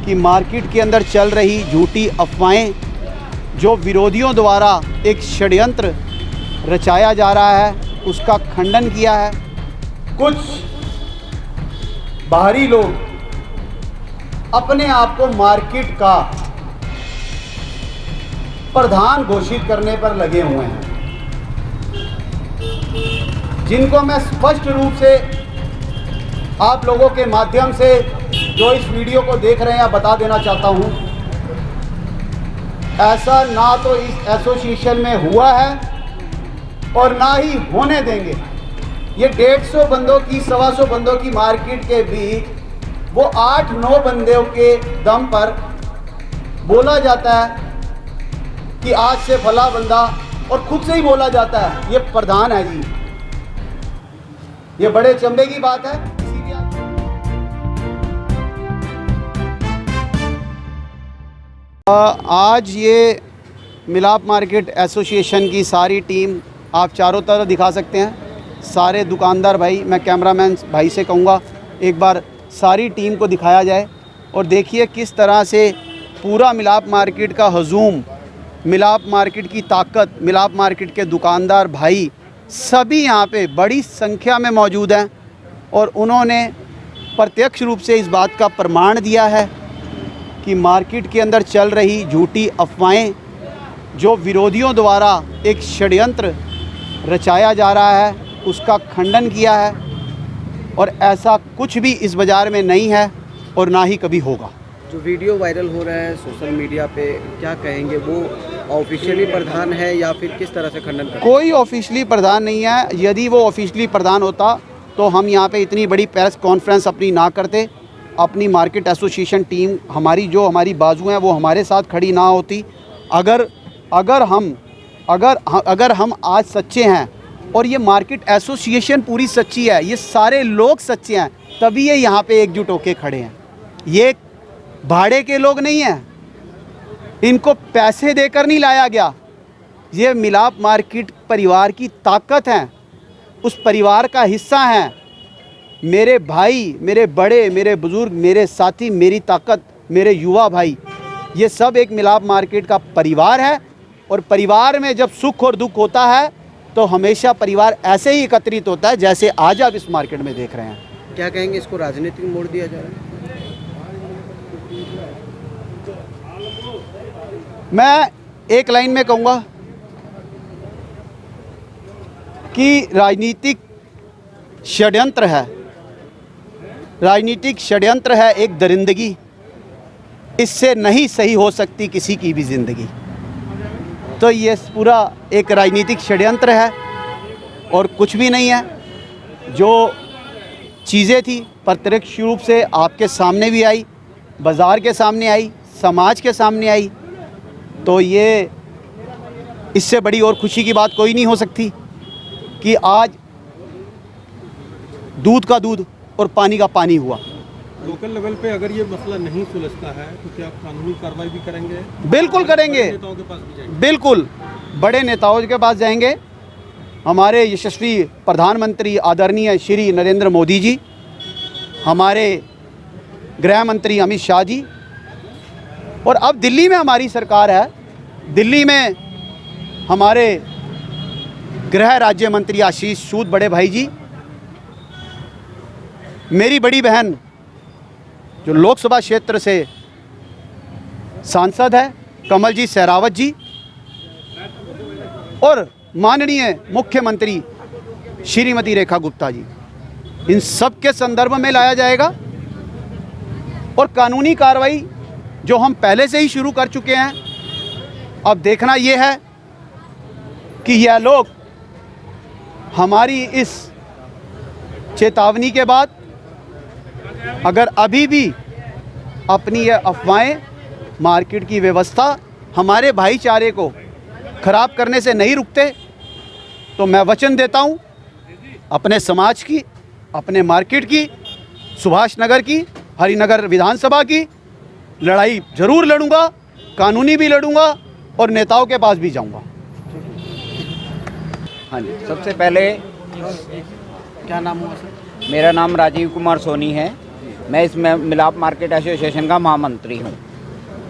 कि मार्केट के अंदर चल रही झूठी अफवाहें जो विरोधियों द्वारा एक षड्यंत्र रचाया जा रहा है उसका खंडन किया है। कुछ बाहरी लोग अपने आप को मार्केट का प्रधान घोषित करने पर लगे हुए हैं, जिनको मैं स्पष्ट रूप से आप लोगों के माध्यम से जो इस वीडियो को देख रहे हैं बता देना चाहता हूं, ऐसा ना तो इस एसोसिएशन में हुआ है और ना ही होने देंगे। ये 150 बंदों की 125 बंदों की मार्केट के बीच वो 8-9 बंदों के दम पर बोला जाता है कि आज से फला बंदा, और खुद से ही बोला जाता है ये प्रधान है जी। ये बड़े चंबे की बात है। आज ये मिलाप मार्केट एसोसिएशन की सारी टीम आप चारों तरफ दिखा सकते हैं। सारे दुकानदार भाई, मैं कैमरामैन भाई से कहूँगा एक बार सारी टीम को दिखाया जाए और देखिए किस तरह से पूरा मिलाप मार्केट का हजूम, मिलाप मार्केट की ताकत, मिलाप मार्केट के दुकानदार भाई सभी यहाँ पे बड़ी संख्या में मौजूद हैं और उन्होंने प्रत्यक्ष रूप से इस बात का प्रमाण दिया है कि मार्केट के अंदर चल रही झूठी अफवाहें जो विरोधियों द्वारा एक षड्यंत्र रचाया जा रहा है उसका खंडन किया है और ऐसा कुछ भी इस बाज़ार में नहीं है और ना ही कभी होगा। जो वीडियो वायरल हो रहा है सोशल मीडिया पे, क्या कहेंगे, वो ऑफिशियली प्रधान है या फिर किस तरह से खंडन करते? कोई ऑफिशियली प्रधान नहीं है। यदि वो ऑफिशियली प्रधान होता तो हम यहाँ पे इतनी बड़ी प्रेस कॉन्फ्रेंस अपनी ना करते, अपनी मार्केट एसोसिएशन टीम हमारी जो हमारी बाजू हैं वो हमारे साथ खड़ी ना होती। अगर हम आज सच्चे हैं और ये मार्केट एसोसिएशन पूरी सच्ची है, ये सारे लोग सच्चे हैं, तभी ये यहाँ पे एकजुट होके खड़े हैं। ये भाड़े के लोग नहीं हैं, इनको पैसे देकर नहीं लाया गया। ये मिलाप मार्केट परिवार की ताकत है, उस परिवार का हिस्सा हैं। मेरे भाई, मेरे बड़े, मेरे बुज़ुर्ग, मेरे साथी, मेरी ताकत, मेरे युवा भाई, ये सब एक मिलाप मार्केट का परिवार है। और परिवार में जब सुख और दुख होता है तो हमेशा परिवार ऐसे ही एकत्रित होता है जैसे आज आप इस मार्केट में देख रहे हैं। क्या कहेंगे, इसको राजनीतिक मोड़ दिया जा रहा है? मैं एक लाइन में कहूँगा कि राजनीतिक षड्यंत्र है, राजनीतिक षड्यंत्र है एक दरिंदगी। इससे नहीं सही हो सकती किसी की भी ज़िंदगी। तो ये पूरा एक राजनीतिक षड्यंत्र है और कुछ भी नहीं है। जो चीज़ें थी प्रत्यक्ष रूप से आपके सामने भी आई, बाज़ार के सामने आई, समाज के सामने आई। तो ये इससे बड़ी और खुशी की बात कोई नहीं हो सकती कि आज दूध का दूध और पानी का पानी हुआ। लोकल लेवल पे अगर ये मसला नहीं सुलझता है तो क्या आप कानूनी कार्रवाई भी करेंगे? बिल्कुल करेंगे, नेताओं के पास भी जाएंगे? बिल्कुल, बड़े नेताओं के पास जाएंगे। हमारे यशस्वी प्रधानमंत्री आदरणीय श्री नरेंद्र मोदी जी, हमारे गृह मंत्री अमित शाह जी, और अब दिल्ली में हमारी सरकार है। दिल्ली में हमारे गृह राज्य मंत्री आशीष सूद बड़े भाई जी, मेरी बड़ी बहन जो लोकसभा क्षेत्र से सांसद है कमलजीत सहरावत जी, और माननीय मुख्यमंत्री श्रीमती रेखा गुप्ता जी, इन सब के संदर्भ में लाया जाएगा। और कानूनी कार्रवाई जो हम पहले से ही शुरू कर चुके हैं, अब देखना ये है कि यह लोग हमारी इस चेतावनी के बाद अगर अभी भी अपनी ये अफवाहें, मार्केट की व्यवस्था, हमारे भाईचारे को ख़राब करने से नहीं रुकते, तो मैं वचन देता हूं अपने समाज की, अपने मार्केट की, सुभाष नगर की, हरिनगर विधानसभा की लड़ाई ज़रूर लड़ूंगा, कानूनी भी लड़ूंगा और नेताओं के पास भी जाऊंगा। हाँ जी, सबसे पहले क्या नाम हुआ सर? मेरा नाम राजीव कुमार सोनी है मैं इस मिलाप मार्केट एसोसिएशन का महामंत्री हूँ।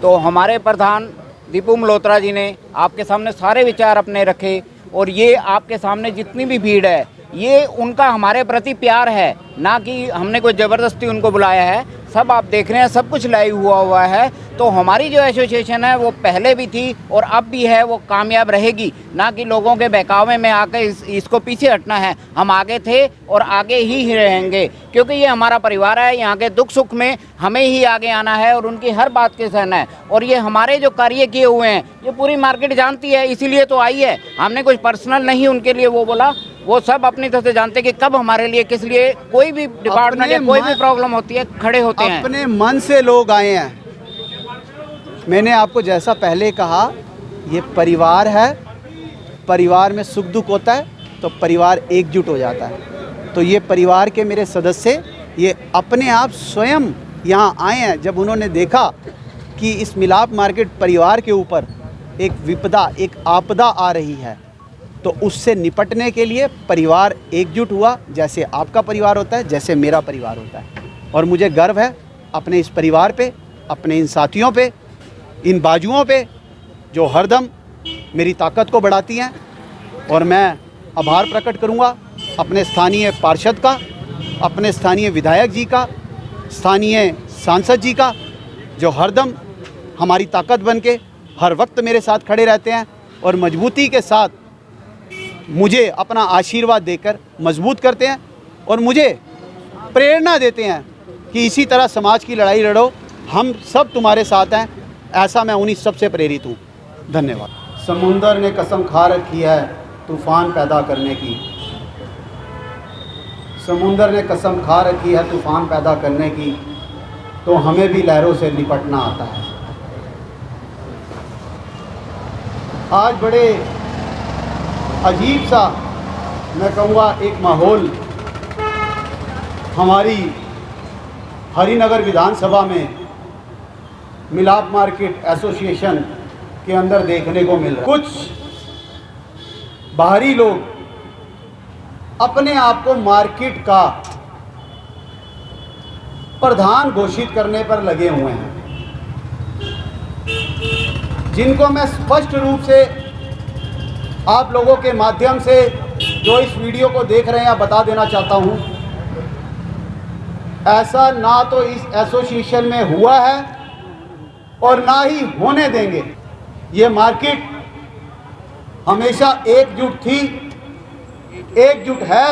तो हमारे प्रधान दीपू मल्होत्रा जी ने आपके सामने सारे विचार अपने रखे और ये आपके सामने जितनी भी भीड़ है ये उनका हमारे प्रति प्यार है, ना कि हमने कोई ज़बरदस्ती उनको बुलाया है। सब आप देख रहे हैं, सब कुछ लाइव हुआ है। तो हमारी जो एसोसिएशन है वो पहले भी थी और अब भी है, वो कामयाब रहेगी, ना कि लोगों के बहकावे में आकर इसको पीछे हटना है। हम आगे थे और आगे ही रहेंगे, क्योंकि ये हमारा परिवार है। यहाँ के दुख सुख में हमें ही आगे आना है और उनकी हर बात के सहना है। और ये हमारे जो कार्य किए हुए हैं ये पूरी मार्केट जानती है, इसीलिए तो आई है। हमने कुछ पर्सनल नहीं उनके लिए वो बोला, वो सब अपनी तरफ से जानते कि कब हमारे लिए किस लिए कोई भी डिपार्टमेंट या कोई भी प्रॉब्लम होती है खड़े होते हैं। अपने मन से लोग आए हैं। मैंने आपको जैसा पहले कहा, ये परिवार है, परिवार में सुख दुख होता है तो परिवार एकजुट हो जाता है। तो ये परिवार के मेरे सदस्य ये अपने आप स्वयं यहाँ आए हैं। जब उन्होंने देखा कि इस मिलाप मार्केट परिवार के ऊपर एक विपदा, एक आपदा आ रही है, तो उससे निपटने के लिए परिवार एकजुट हुआ। जैसे आपका परिवार होता है, जैसे मेरा परिवार होता है। और मुझे गर्व है अपने इस परिवार पे, अपने इन साथियों पे, इन बाजुओं पे जो हरदम मेरी ताकत को बढ़ाती हैं। और मैं आभार प्रकट करूंगा अपने स्थानीय पार्षद का, अपने स्थानीय विधायक जी का, स्थानीय सांसद जी का, जो हरदम हमारी ताकत बन के हर वक्त मेरे साथ खड़े रहते हैं और मजबूती के साथ मुझे अपना आशीर्वाद देकर मजबूत करते हैं और मुझे प्रेरणा देते हैं कि इसी तरह समाज की लड़ाई लड़ो, हम सब तुम्हारे साथ हैं। ऐसा मैं उन्हीं सब से प्रेरित हूँ। धन्यवाद। समुंदर ने कसम खा रखी है तूफ़ान पैदा करने की। समुंदर ने कसम खा रखी है तूफ़ान पैदा करने की, तो हमें भी लहरों से निपटना आता है। आज बड़े अजीब सा, मैं कहूँगा, एक माहौल हमारी हरिनगर विधानसभा में मिलाप मार्केट एसोसिएशन के अंदर देखने को मिल रहा है। कुछ बाहरी लोग अपने आप को मार्केट का प्रधान घोषित करने पर लगे हुए हैं, जिनको मैं स्पष्ट रूप से आप लोगों के माध्यम से जो इस वीडियो को देख रहे हैं बता देना चाहता हूं, ऐसा ना तो इस एसोसिएशन में हुआ है और ना ही होने देंगे। ये मार्केट हमेशा एकजुट थी, एकजुट है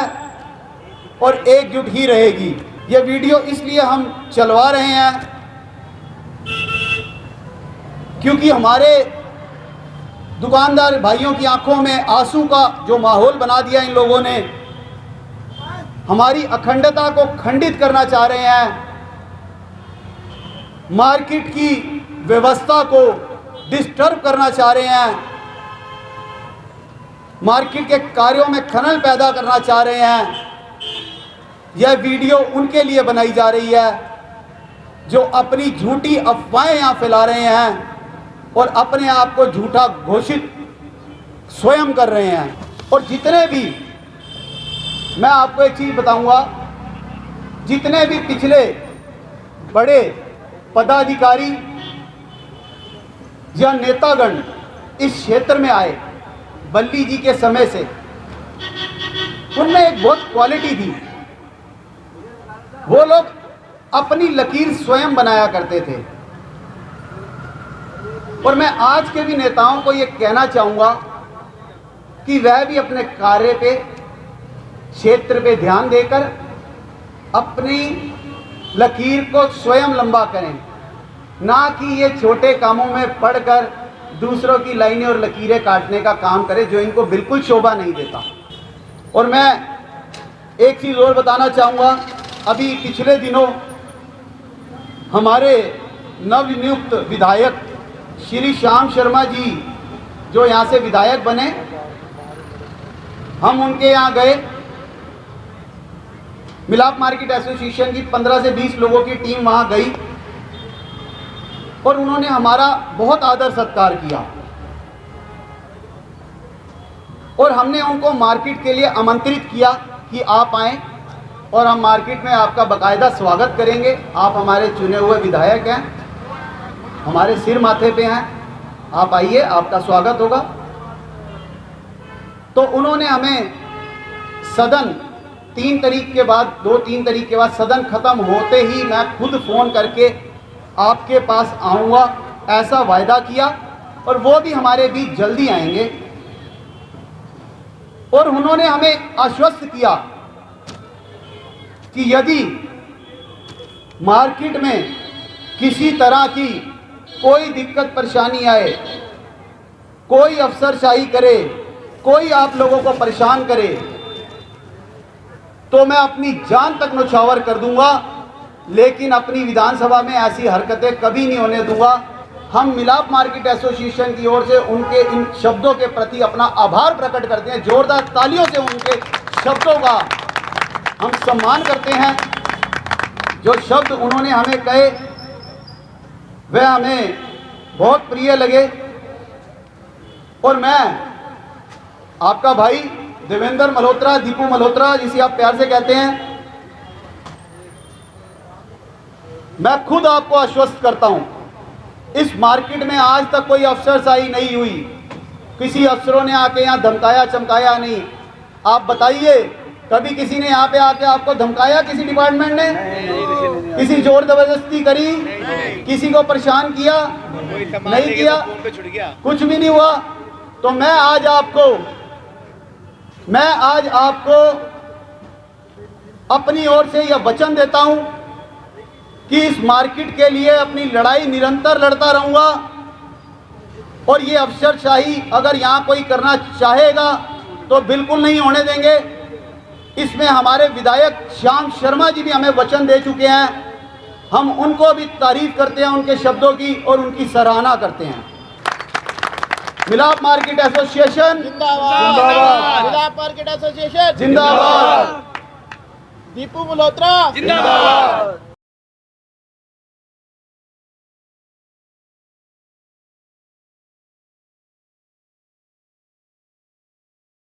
और एकजुट ही रहेगी। ये वीडियो इसलिए हम चलवा रहे हैं क्योंकि हमारे दुकानदार भाइयों की आंखों में आंसू का जो माहौल बना दिया इन लोगों ने, हमारी अखंडता को खंडित करना चाह रहे हैं, मार्केट की व्यवस्था को डिस्टर्ब करना चाह रहे हैं, मार्केट के कार्यों में खलल पैदा करना चाह रहे हैं। यह वीडियो उनके लिए बनाई जा रही है जो अपनी झूठी अफवाहें यहाँ फैला रहे हैं और अपने आप को झूठा घोषित स्वयं कर रहे हैं। और जितने भी, मैं आपको एक चीज़ बताऊंगा, जितने भी पिछले बड़े पदाधिकारी या नेतागण इस क्षेत्र में आए बल्ली जी के समय से, उनमें एक बहुत क्वालिटी थी। वो लोग अपनी लकीर स्वयं बनाया करते थे। और मैं आज के भी नेताओं को ये कहना चाहूँगा कि वह भी अपने कार्य पे, क्षेत्र पे ध्यान देकर अपनी लकीर को स्वयं लंबा करें, ना कि ये छोटे कामों में पढ़कर दूसरों की लाइनें और लकीरें काटने का काम करें, जो इनको बिल्कुल शोभा नहीं देता। और मैं एक चीज़ और बताना चाहूँगा, अभी पिछले दिनों हमारे नवनियुक्त विधायक श्री श्याम शर्मा जी जो यहाँ से विधायक बने, हम उनके यहाँ गए। मिलाप मार्केट एसोसिएशन की 15 से 20 लोगों की टीम वहाँ गई और उन्होंने हमारा बहुत आदर सत्कार किया और हमने उनको मार्केट के लिए आमंत्रित किया कि आप आएं और हम मार्केट में आपका बाकायदा स्वागत करेंगे। आप हमारे चुने हुए विधायक हैं, हमारे सिर माथे पे हैं, आप आइए, आपका स्वागत होगा। तो उन्होंने हमें सदन 3 तारीख के बाद 2-3 तारीख के बाद सदन खत्म होते ही मैं खुद फ़ोन करके आपके पास आऊँगा ऐसा वायदा किया, और वो भी हमारे बीच जल्दी आएंगे। और उन्होंने हमें आश्वस्त किया कि यदि मार्केट में किसी तरह की कोई दिक्कत परेशानी आए, कोई अफसरशाही करे, कोई आप लोगों को परेशान करे, तो मैं अपनी जान तक न्यौछावर कर दूंगा, लेकिन अपनी विधानसभा में ऐसी हरकतें कभी नहीं होने दूंगा। हम मिलाप मार्केट एसोसिएशन की ओर से उनके इन शब्दों के प्रति अपना आभार प्रकट करते हैं। जोरदार तालियों से उनके शब्दों का हम सम्मान करते हैं। जो शब्द उन्होंने हमें कहे वह हमें बहुत प्रिय लगे, और मैं आपका भाई देवेंद्र मल्होत्रा, दीपू मल्होत्रा जिसे आप प्यार से कहते हैं, मैं खुद आपको आश्वस्त करता हूं, इस मार्केट में आज तक कोई अफसरशाही नहीं हुई, किसी अफसरों ने आके यहाँ धमकाया चमकाया नहीं। आप बताइए, कभी किसी ने यहाँ पे आके आपको धमकाया? किसी डिपार्टमेंट ने किसी जोर जबरदस्ती करी? किसी को परेशान किया? नहीं किया, कुछ भी नहीं हुआ। तो मैं आज आपको अपनी ओर से यह वचन देता हूं कि इस मार्केट के लिए अपनी लड़ाई निरंतर लड़ता रहूंगा, और ये अफसरशाही अगर यहाँ कोई करना चाहेगा तो बिल्कुल नहीं होने देंगे। इसमें हमारे विधायक श्याम शर्मा जी भी हमें वचन दे चुके हैं, हम उनको भी तारीफ करते हैं उनके शब्दों की और उनकी सराहना करते हैं। मिलाप मार्केट एसोसिएशन जिंदाबाद, मिलाप मार्केट एसोसिएशन जिंदाबाद, दीपू मल्होत्रा जिंदाबाद।